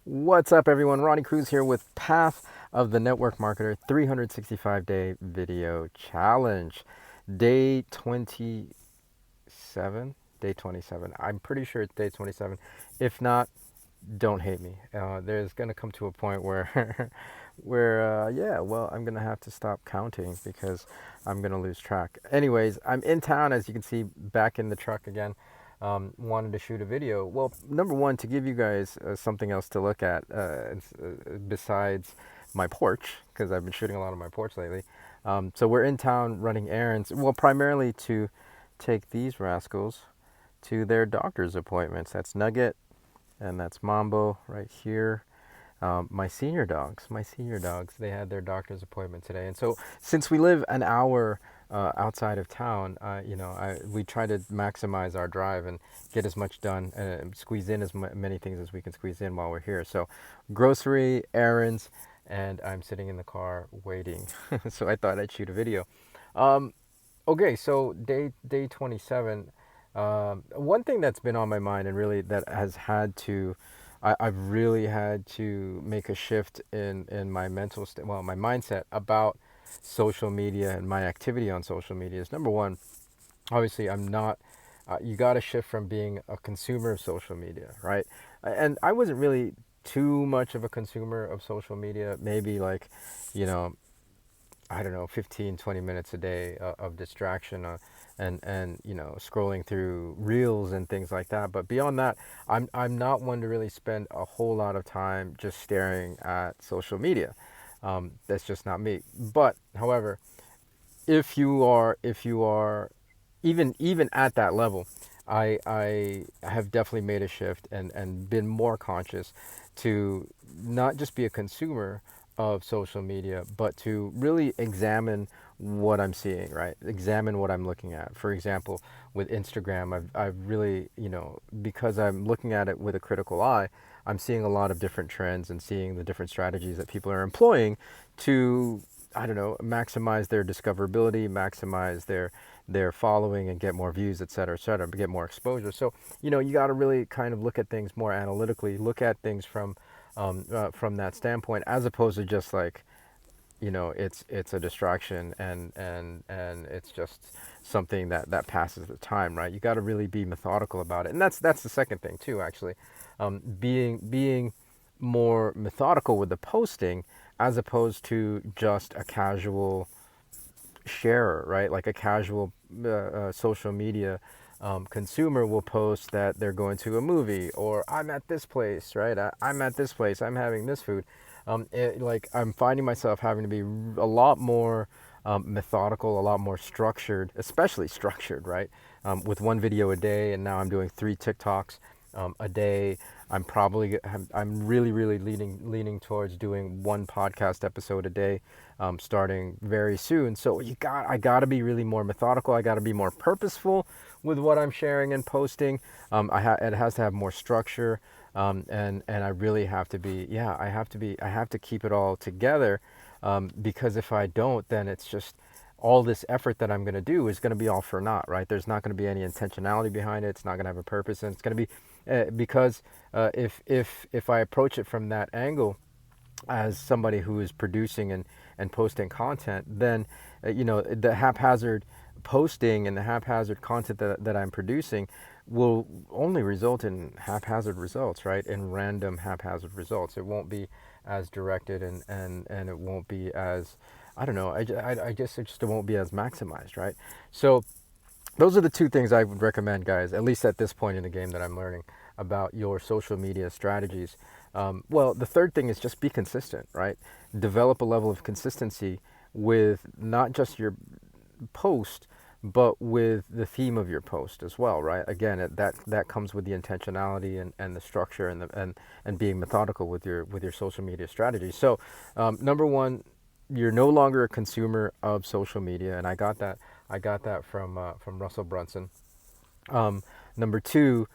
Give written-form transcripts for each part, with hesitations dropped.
What's up, everyone? Ronnie Cruz here with Path of the Network Marketer 365-day video challenge. Day 27. Day 27. I'm pretty sure it's day 27. If not, don't hate me. There's gonna come to a point where, yeah, well, I'm gonna have to stop counting because I'm gonna lose track. Anyways, I'm in town, as you can see, back in the truck again. Wanted to shoot a video. Well, number one, to give you guys something else to look at besides my porch, because I've been shooting a lot of my porch lately. So we're in town running errands. Well, primarily to take these rascals to their doctor's appointments. That's Nugget and that's Mambo right here. My senior dogs, they had their doctor's appointment today. And so since we live an hour outside of town, we try to maximize our drive and get as much done and squeeze in as many things as we can squeeze in while we're here. So grocery, errands, and I'm sitting in the car waiting. So I thought I'd shoot a video. Um, okay, so day 27. One thing that's been on my mind and really that has had to I've really had to make a shift in my mental state, well, my mindset about social media and my activity on social media is number one, obviously I'm not, you got to shift from being a consumer of social media, right? And I wasn't really too much of a consumer of social media, maybe like, you know, I don't know, 15, 20 minutes a day of distraction and scrolling through reels and things like that. But beyond that, I'm not one to really spend a whole lot of time just staring at social media. That's just not me. But however, if you are even at that level, I have definitely made a shift and been more conscious to not just be a consumer of social media, but to really examine what I'm seeing, right? Examine what I'm looking at. For example, with Instagram, I've really, because I'm looking at it with a critical eye, I'm seeing a lot of different trends and seeing the different strategies that people are employing to, I don't know, maximize their discoverability, maximize their following and get more views, et cetera, get more exposure. So, you got to really kind of look at things more analytically, look at things from that standpoint, as opposed to just like, it's a distraction and it's just something that passes the time, right? You got to really be methodical about it, and that's the second thing too, actually, being more methodical with the posting as opposed to just a casual sharer, right? Like a casual social media consumer will post that they're going to a movie or I'm at this place, right? I'm at this place. I'm having this food. Like I'm finding myself having to be a lot more methodical, a lot more structured, especially structured, right? With one video a day, and now I'm doing 3 TikToks a day. I'm really leaning towards doing one podcast episode a day, starting very soon. So I gotta be really more methodical. I gotta be more purposeful with what I'm sharing and posting. It has to have more structure, and I really have to be. Yeah, I have to keep it all together, because if I don't, then it's just all this effort that I'm going to do is going to be all for naught, right? There's not going to be any intentionality behind it. It's not going to have a purpose, and it's going to be because if I approach it from that angle as somebody who is producing and posting content, then the haphazard posting and the haphazard content that I'm producing will only result in haphazard results, right? In random haphazard results. It won't be as directed and it won't be as, I don't know, I guess it won't be as maximized, right? So those are the two things I would recommend, guys, at least at this point in the game that I'm learning about your social media strategies. Well, the third thing is just be consistent, right? Develop a level of consistency with not just your post, but with the theme of your post as well, right? Again, that comes with the intentionality and the structure and being methodical with your social media strategy. So, number one, you're no longer a consumer of social media, and I got that from Russell Brunson. Number two,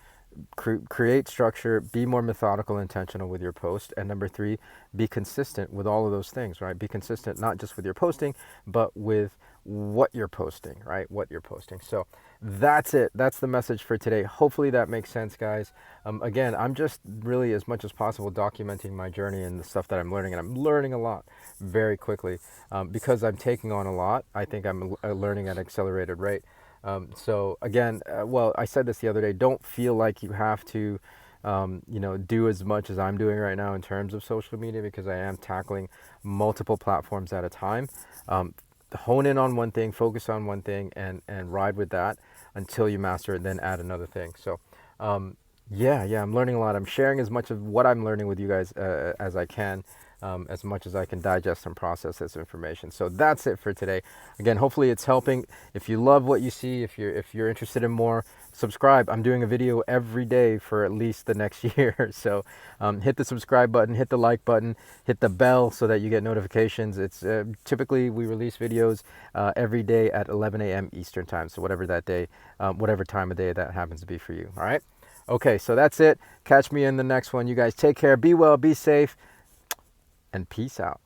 create structure, be more methodical, intentional with your post. And number three, be consistent with all of those things, right? Be consistent not just with your posting, but with what you're posting, right? What you're posting. So That's it. That's the message for today. Hopefully that makes sense, guys. Again, I'm just really, as much as possible, documenting my journey and the stuff that I'm learning, and I'm learning a lot very quickly because I'm taking on a lot. I think I'm learning at an accelerated rate. So again, well, I said this the other day. Don't feel like you have to, do as much as I'm doing right now in terms of social media, because I am tackling multiple platforms at a time. Hone in on one thing, focus on one thing, and ride with that until you master it, then add another thing. So yeah, I'm learning a lot. I'm sharing as much of what I'm learning with you guys as I can, as much as I can digest and process this information. So that's it for today. Again, hopefully it's helping. If you love what you see, if you're interested in more, subscribe. I'm doing a video every day for at least the next year. So hit the subscribe button, hit the like button, hit the bell so that you get notifications. It's typically we release videos every day at 11 a.m. Eastern time. So whatever that day, whatever time of day that happens to be for you. All right. Okay, so that's it. Catch me in the next one. You guys take care. Be well, be safe, and peace out.